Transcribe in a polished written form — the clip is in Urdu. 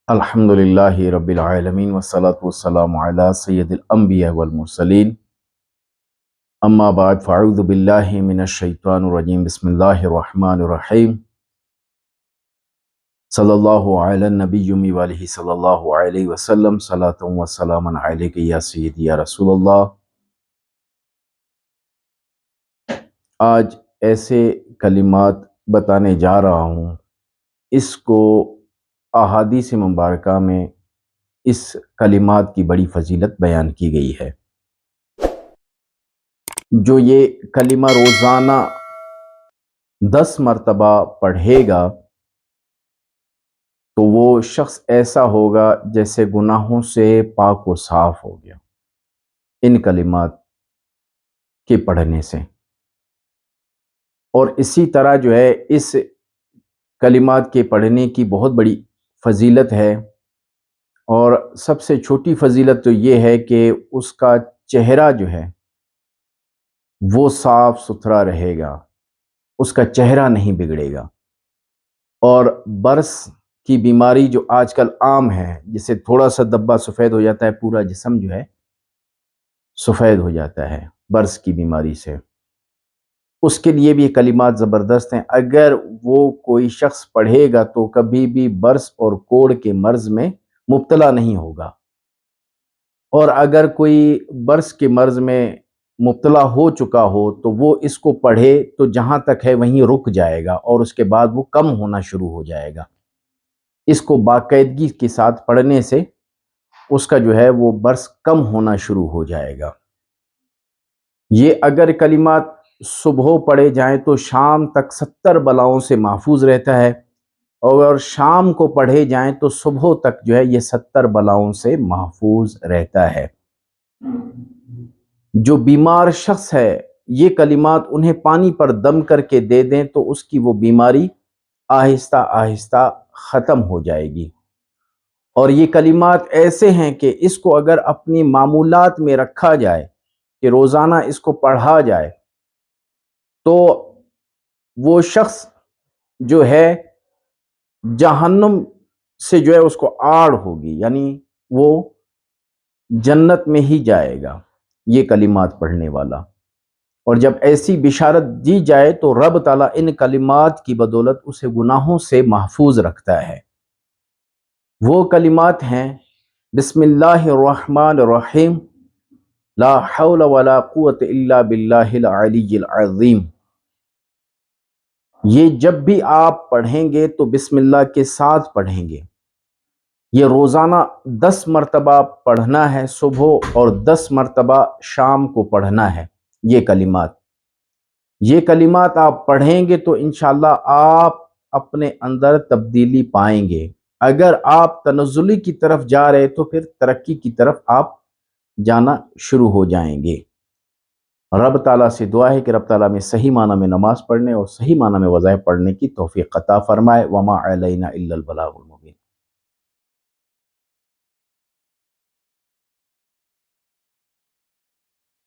الحمدللہ رب العالمین والصلاة والسلام علی سید الانبیاء والمرسلین اما بعد فاعوذ باللہ من الشیطان الرجیم بسم اللہ الرحمن الرحیم صلی اللہ علی النبی وآلہ صلی اللہ علیہ وسلم صلاۃ و سلام علیک یا سیدی یا رسول اللہ۔ آج ایسے کلمات بتانے جا رہا ہوں، اس کو احادیث مبارکہ میں اس کلمات کی بڑی فضیلت بیان کی گئی ہے۔ جو یہ کلمہ روزانہ 10 مرتبہ پڑھے گا تو وہ شخص ایسا ہوگا جیسے گناہوں سے پاک و صاف ہو گیا ان کلمات کے پڑھنے سے۔ اور اسی طرح جو ہے اس کلمات کے پڑھنے کی بہت بڑی فضیلت ہے، اور سب سے چھوٹی فضیلت تو یہ ہے کہ اس کا چہرہ جو ہے وہ صاف ستھرا رہے گا، اس کا چہرہ نہیں بگڑے گا۔ اور برس کی بیماری جو آج کل عام ہے، جسے تھوڑا سا دبا سفید ہو جاتا ہے، پورا جسم جو ہے سفید ہو جاتا ہے برس کی بیماری سے، اس کے لیے بھی یہ کلمات زبردست ہیں۔ اگر وہ کوئی شخص پڑھے گا تو کبھی بھی برس اور کوڑ کے مرض میں مبتلا نہیں ہوگا، اور اگر کوئی برس کے مرض میں مبتلا ہو چکا ہو تو وہ اس کو پڑھے تو جہاں تک ہے وہیں رک جائے گا، اور اس کے بعد وہ کم ہونا شروع ہو جائے گا۔ اس کو باقاعدگی کے ساتھ پڑھنے سے اس کا جو ہے وہ برس کم ہونا شروع ہو جائے گا۔ یہ اگر کلمات صبح پڑھے جائیں تو شام تک 70 بلاؤں سے محفوظ رہتا ہے، اور شام کو پڑھے جائیں تو صبح تک جو ہے یہ 70 بلاؤں سے محفوظ رہتا ہے۔ جو بیمار شخص ہے، یہ کلمات انہیں پانی پر دم کر کے دے دیں تو اس کی وہ بیماری آہستہ آہستہ ختم ہو جائے گی۔ اور یہ کلمات ایسے ہیں کہ اس کو اگر اپنی معمولات میں رکھا جائے کہ روزانہ اس کو پڑھا جائے تو وہ شخص جو ہے جہنم سے جو ہے اس کو آڑ ہوگی، یعنی وہ جنت میں ہی جائے گا یہ کلمات پڑھنے والا۔ اور جب ایسی بشارت دی جائے تو رب تعالیٰ ان کلمات کی بدولت اسے گناہوں سے محفوظ رکھتا ہے۔ وہ کلمات ہیں: بسم اللہ الرحمن الرحیم، لا حول ولا قوت الا باللہ العلی العظیم۔ یہ جب بھی آپ پڑھیں گے تو بسم اللہ کے ساتھ پڑھیں گے۔ یہ روزانہ 10 مرتبہ پڑھنا ہے، صبح اور 10 مرتبہ شام کو پڑھنا ہے۔ یہ کلمات آپ پڑھیں گے تو انشاءاللہ آپ اپنے اندر تبدیلی پائیں گے۔ اگر آپ تنزلی کی طرف جا رہے تو پھر ترقی کی طرف آپ جانا شروع ہو جائیں گے۔ رب تعالیٰ سے دعا ہے کہ رب تعالیٰ میں صحیح معنی میں نماز پڑھنے اور صحیح معنی میں وظائف پڑھنے کی توفیق عطا فرمائے۔ وما علینا الا البلاغ المبین۔